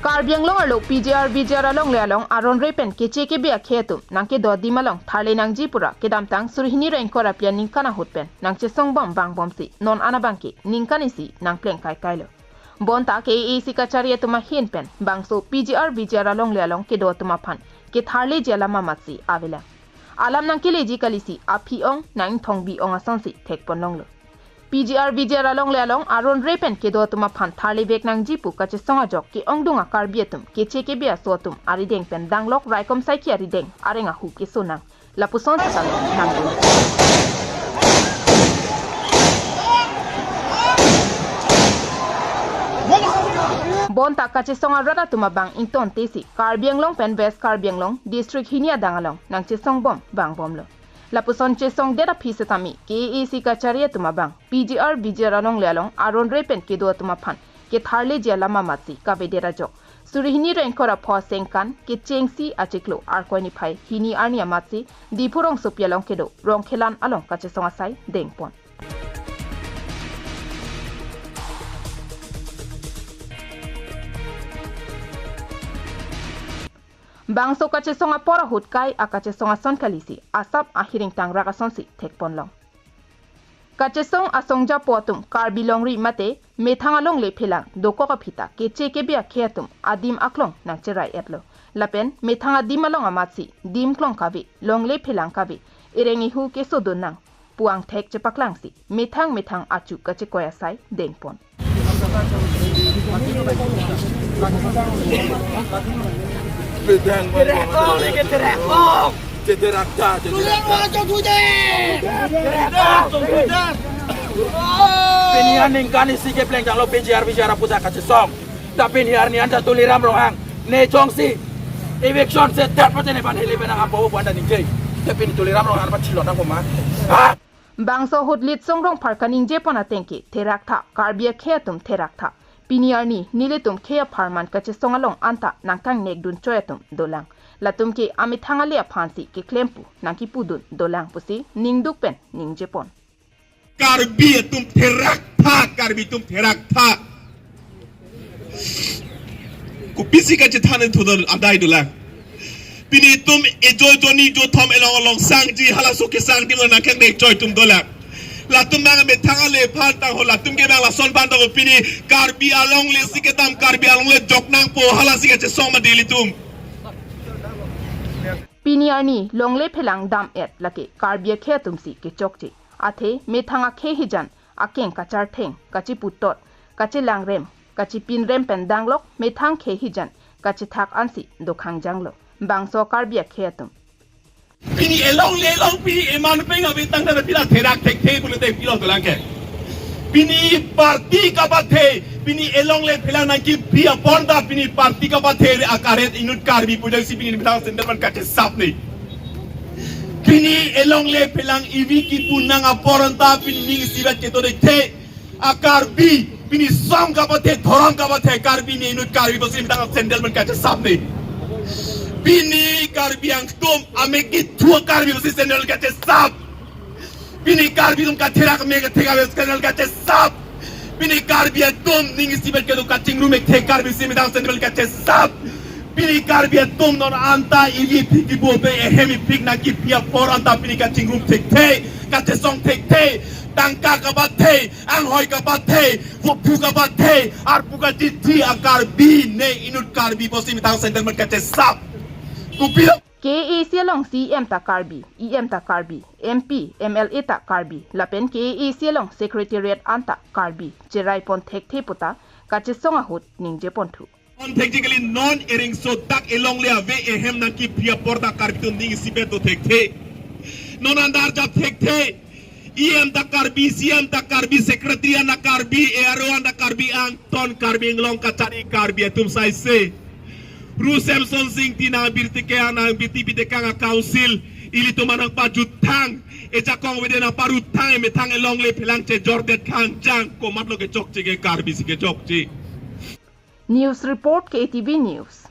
Karbiang long alo PGR VGR long le along aron repen keche ke bia khetum nangke do dimalong tharle nangji pura kedamtang surhini rain kora pia ningkana hutpen nangche songbom bang bomsi non anabangki ningkani si nang pleng kai kailo bonta ke AC kachariya tuma hinpen bangso PGR VGR long le along ke do tuma phan ke tharle jela mamatsi avela alam nang keleji kalisi aphiong nang thongbi ong asansi thekpon longlo PGR VGR along le along aron repen ke do tuma phan tharle bek nang jipu kachesong ajok ke ongdunga karbietum ke cheke bia sotum arideng pen danglok raikom saiki arideng arenga hu ke sonang lapuson sakalo nang bonta kachesong arada tuma bang ington tesi karbiang long pen west karbiang long district hinia dangalong nang chesong bom bang bomlo Lapuson chesong dera pisatami KAC kachariya tuma bang PGR VGR long lealong aron repen ke do tuma phan ke tharle jela mamati ka bedera jok surihini rain kora pho sengkan ke chengsi achiklo arkoni phai hini arni amatsi dipurong sopialong kedo rong khelan along kachesong asai dengpon Bangso kachesong apora hutkai akachesong ason kalisi asap ahiring tang rakasonsi thekpon long kachesong asongja potum karbilong ri mate methangalong le phelang doko ka phita keche ke bia kheatum adim aklong nang cherai etlo lapen methanga dimalong amatsi dim klong kavi long le phelang kavi irengi hu ke sodonang puang thek che paklangsi methang achu kache koya sai dengpon Pinihan ningkani sige pleng janglo PGR VGR aphuthak kachesong tapi niar ni anda tuliram rohang ne jongsi eviction se tat patene ban heli benang apo buanda ningje tapi tuliram rohang pat chilo nang poma bangso hutlit songrong parkaning je pona tengki theraktha karbia kheatum theraktha Piniarni niletum khea farman kachesong along anta nangtang negdun choyatum dolang latum ke amithangale aphansi ke klempu nangki pudun dolang pusi ningduk pen ningjepon karbi tum therak tha ku bisi ka chethanen thodol adai dolang pini tum ejo joni jo thom elong sangji halaso ke sang ding na khang de joy tum dolang latum bang me thangale phan tang ho latum ke bang la son ban to pini karbi along le siketam karbi along le joknang po halasi ke song ma dilitum Piniarni longle phelang dam et lake karbia kheatum si ke chokchi athe methanga khe hijan akeng kachar theng kachi putot kachi langrem kachi pinrem pendanglok methang khe hijan kachi thak ansi dokhang janglo bangso karbia kheatum Pini elong pini eman penga betang na pila therak thek bule te pilo dolangke Pini parti ka bathe pini elong le phelang na ki pia ponda pini parti ka bathe akaret inut karbi pudal si pini bitang senderman kache sapni Pini elong le phelang ivi ki punang aporanta pini ning sibat ke to de the akarbi pini som ka bathe thoram ka bathe karbi ni inut karbi bosi bitang senderman kache sapni Pini karbi ang tum ameki thua karbi bosi senderman kache sap Pini karbi tum ka therak mega thega bes kanal kache sap Pini karbi tum ning sibat ke to kaching room ek the karbi si bitang senderman kache sap Pini karbi tum non anta igi piki bobe hemi pik na ki pia por anta pini kaching room thek the kache song thek the tangka ka bathe ang hoy ka bathe phu ka bathe ar puka jithi akar bi ne inut karbi bosi bitang senderman kache sap kupio KAC along CM ta karbi EM ta karbi MP MLA ta karbi lapen KAC along secretariat anta karbi cherai pon thek the puta kachesong ahut ningje pontu technically non ering so tak elong le ave ehem na ki pia porta karbi ning sibeto thek the non andar jab thek the EM ta karbi CM ta karbi secretariat na karbi ARO na karbi ang ton karbi nglong kachari karbi tum sai se Samson Singh tina birti ke ana birti bidekanga council ili to manang pajutang eja kong wede na parutang me thang elong le philang che jordet khang jang ko matlo ke chokche ke karbi si ke chokche News report KTV News